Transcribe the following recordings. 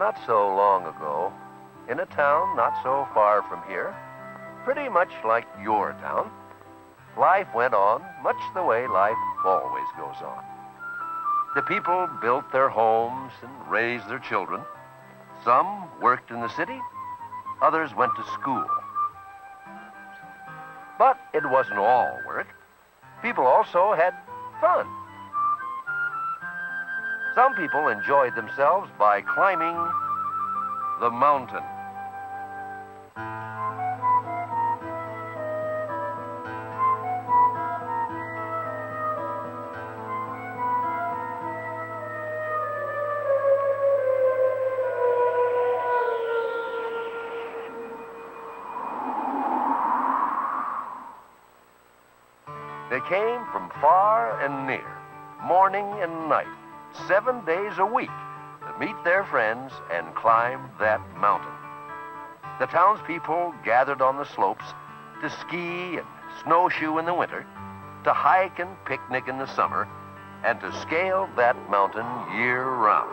Not so long ago, in a town not so far from here, pretty much like your town, life went on much the way life always goes on. The people built their homes and raised their children. Some worked in the city, others went to school. But it wasn't all work. People also had fun. Some people enjoyed themselves by climbing the mountain. They came from far and near, morning and night, 7 days a week, to meet their friends and climb that mountain. The townspeople gathered on the slopes to ski and snowshoe in the winter, to hike and picnic in the summer, and to scale that mountain year-round.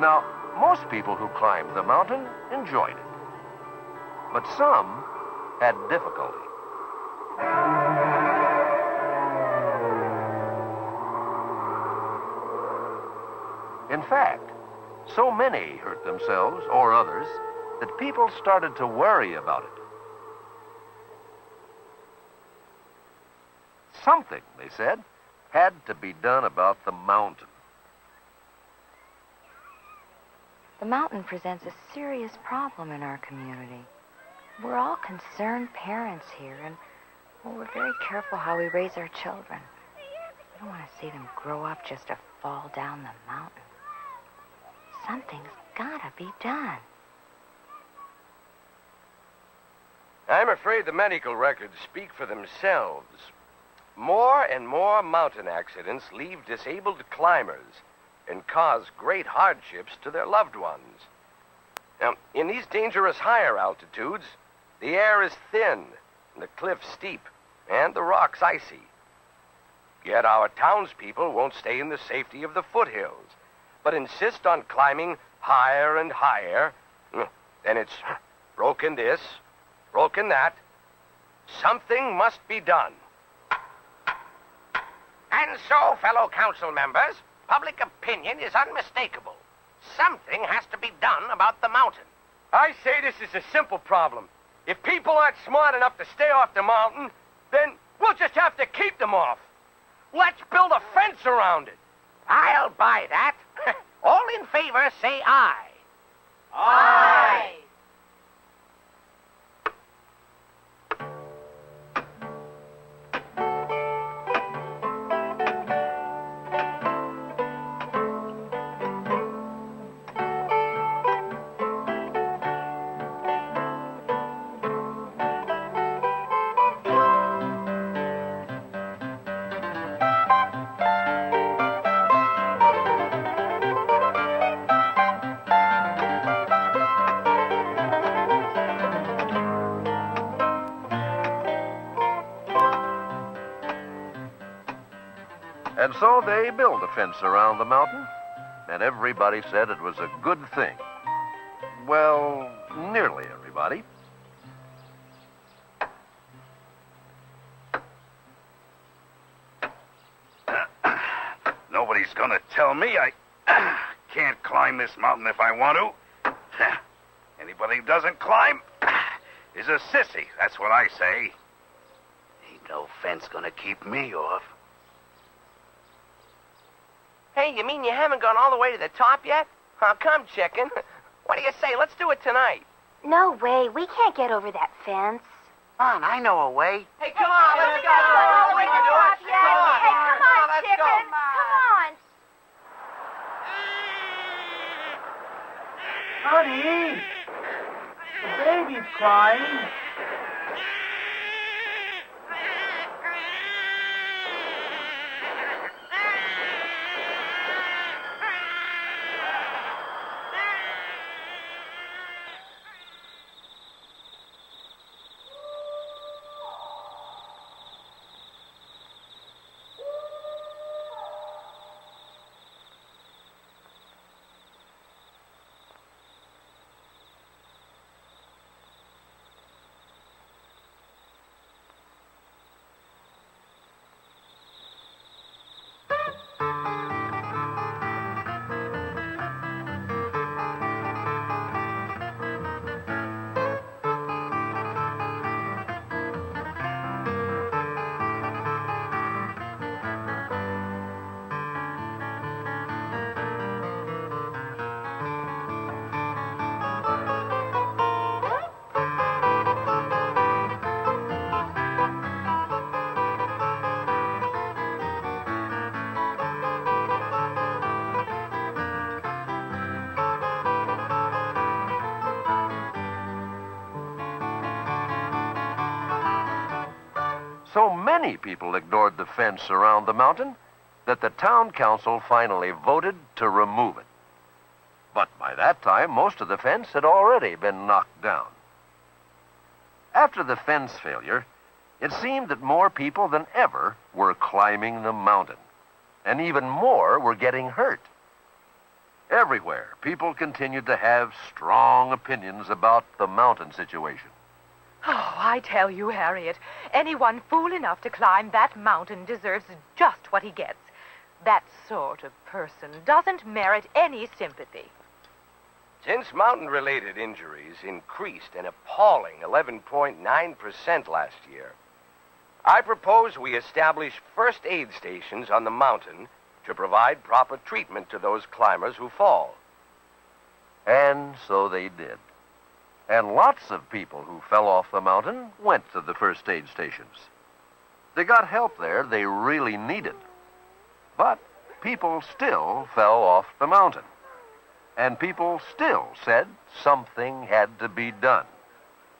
Now, most people who climbed the mountain enjoyed it, but some had difficulty. In fact, so many hurt themselves or others that people started to worry about it. Something, they said, had to be done about the mountain. The mountain presents a serious problem in our community. We're all concerned parents here, and we're very careful how we raise our children. We don't want to see them grow up just to fall down the mountain. Something's gotta be done. I'm afraid the medical records speak for themselves. More and more mountain accidents leave disabled climbers and cause great hardships to their loved ones. Now, in these dangerous higher altitudes, the air is thin, and the cliffs steep, and the rocks icy. Yet our townspeople won't stay in the safety of the foothills, but insist on climbing higher and higher. Then it's broken this, broken that. Something must be done. And so, fellow council members, public opinion is unmistakable. Something has to be done about the mountain. I say this is a simple problem. If people aren't smart enough to stay off the mountain, then we'll just have to keep them off. Let's build a fence around it. I'll buy that. All in favor, say aye. Aye. And so they built a fence around the mountain, and everybody said it was a good thing. Well, nearly everybody. Nobody's gonna tell me I can't climb this mountain if I want to. Anybody who doesn't climb is a sissy, that's what I say. Ain't no fence gonna keep me off. Hey, you mean you haven't gone all the way to the top yet? Oh, come, chicken. What do you say? Let's do it tonight. No way. We can't get over that fence. Come on, I know a way. Hey, come on, let's go. We can do it. Come on. Hey, come on, Let's chicken. go. Come on. Honey, the baby's crying. many people ignored the fence around the mountain that the town council finally voted to remove it. But by that time, most of the fence had already been knocked down. After the fence failure, it seemed that more people than ever were climbing the mountain, and even more were getting hurt. Everywhere, people continued to have strong opinions about the mountain situation. Oh, I tell you, Harriet, anyone fool enough to climb that mountain deserves just what he gets. That sort of person doesn't merit any sympathy. Since mountain-related injuries increased an appalling 11.9% last year, I propose we establish first aid stations on the mountain to provide proper treatment to those climbers who fall. And so they did. And lots of people who fell off the mountain went to the first aid stations. They got help there they really needed. But people still fell off the mountain. And people still said something had to be done.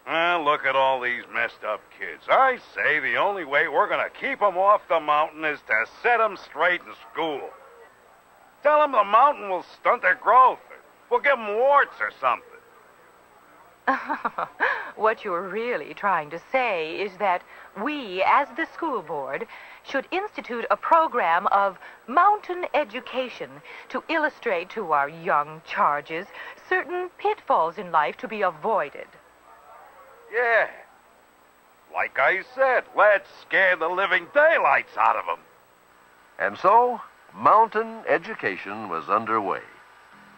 Well, look at all these messed up kids. I say the only way we're going to keep them off the mountain is to set them straight in school. Tell them the mountain will stunt their growth. We'll give them warts or something. What you're really trying to say is that we, as the school board, should institute a program of mountain education to illustrate to our young charges certain pitfalls in life to be avoided. Yeah. Like I said, let's scare the living daylights out of them. And so, mountain education was underway,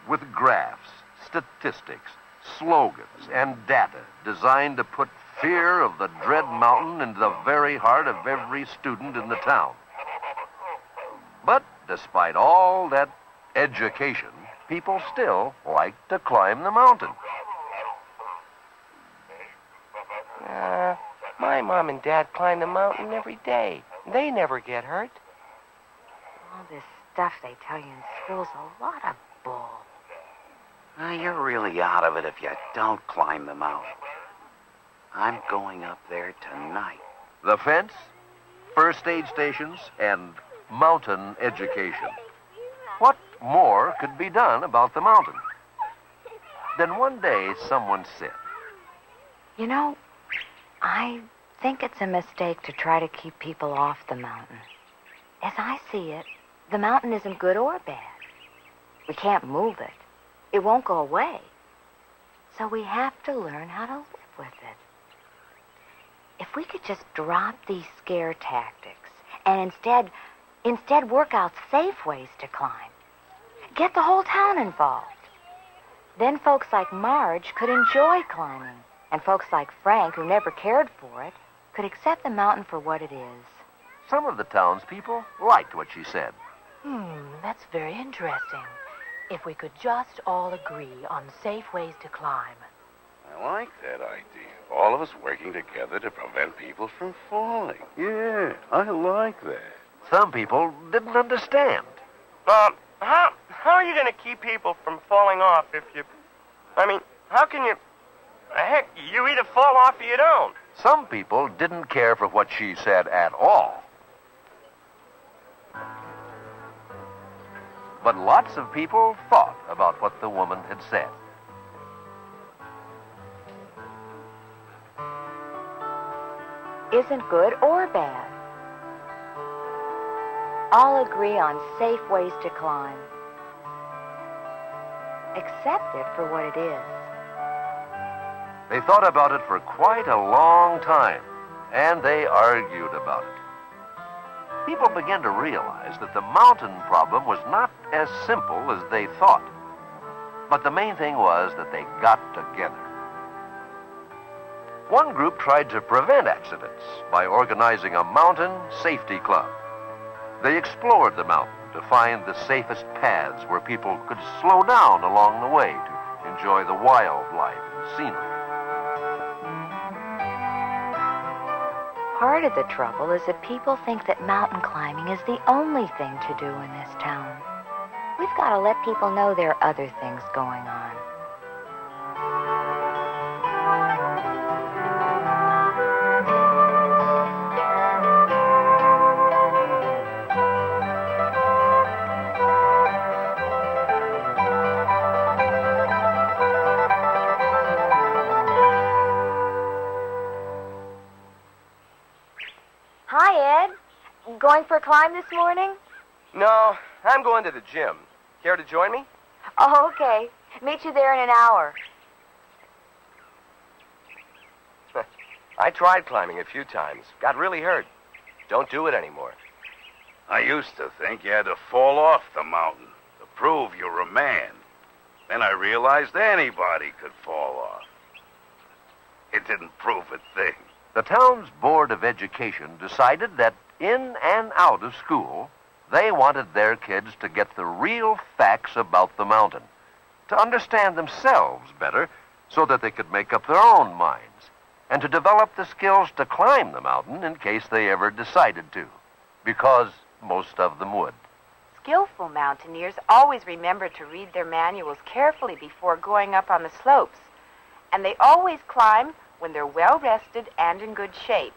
with graphs, statistics, slogans, and data designed to put fear of the dread mountain into the very heart of every student in the town. But despite all that education, people still liked to climb the mountain. My mom and dad climb the mountain every day. They never get hurt. All this stuff they tell you in school's a lot of bull. You're really out of it if you don't climb the mountain. I'm going up there tonight. The fence, first aid stations, and mountain education. What more could be done about the mountain? Then one day someone said, You know, I think it's a mistake to try to keep people off the mountain. As I see it, the mountain isn't good or bad. We can't move it. It won't go away. So we have to learn how to live with it. If we could just drop these scare tactics and instead work out safe ways to climb, get the whole town involved, then folks like Marge could enjoy climbing, and folks like Frank, who never cared for it, could accept the mountain for what it is. some of the townspeople liked what she said. That's very interesting. If we could just all agree on safe ways to climb. I like that idea. All of us working together to prevent people from falling. Yeah, I like that. Some people didn't understand. How are you going to keep people from falling off if you... I mean, how can you... Heck, you either fall off or you don't. Some people didn't care for what she said at all. But lots of people thought about what the woman had said. Isn't good or bad. All agree on safe ways to climb. Accept it for what it is. They thought about it for quite a long time, and they argued about it. People began to realize that the mountain problem was not as simple as they thought. But the main thing was that they got together. One group tried to prevent accidents by organizing a mountain safety club. They explored the mountain to find the safest paths where people could slow down along the way to enjoy the wildlife and scenery. Part of the trouble is that people think that mountain climbing is the only thing to do in this town. We've got to let people know there are other things going on. going for a climb this morning? No, I'm going to the gym. Care to join me? Oh, okay. Meet you there in an hour. I tried climbing a few times. Got really hurt. Don't do it anymore. I used to think you had to fall off the mountain to prove you're a man. Then I realized anybody could fall off. It didn't prove a thing. The town's Board of Education decided that in and out of school, they wanted their kids to get the real facts about the mountain, to understand themselves better so that they could make up their own minds, and to develop the skills to climb the mountain in case they ever decided to, because most of them would. Skillful mountaineers always remember to read their manuals carefully before going up on the slopes, and they always climb when they're well rested and in good shape.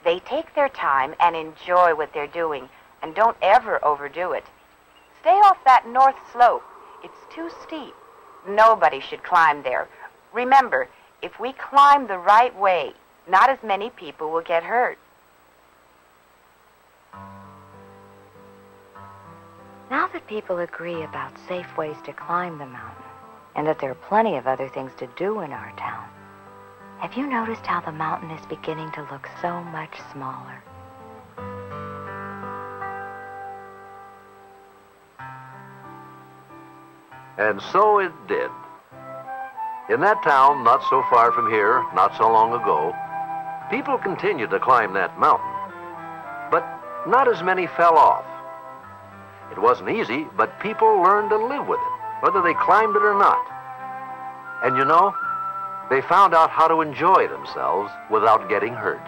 They take their time and enjoy what they're doing, and don't ever overdo it. Stay off that north slope. It's too steep. Nobody should climb there. Remember, if we climb the right way, not as many people will get hurt. Now that people agree about safe ways to climb the mountain, and that there are plenty of other things to do in our town, have you noticed how the mountain is beginning to look so much smaller? And so it did. In that town, not so far from here, not so long ago, people continued to climb that mountain, but not as many fell off. It wasn't easy, but people learned to live with it, whether they climbed it or not. And you know, they found out how to enjoy themselves without getting hurt.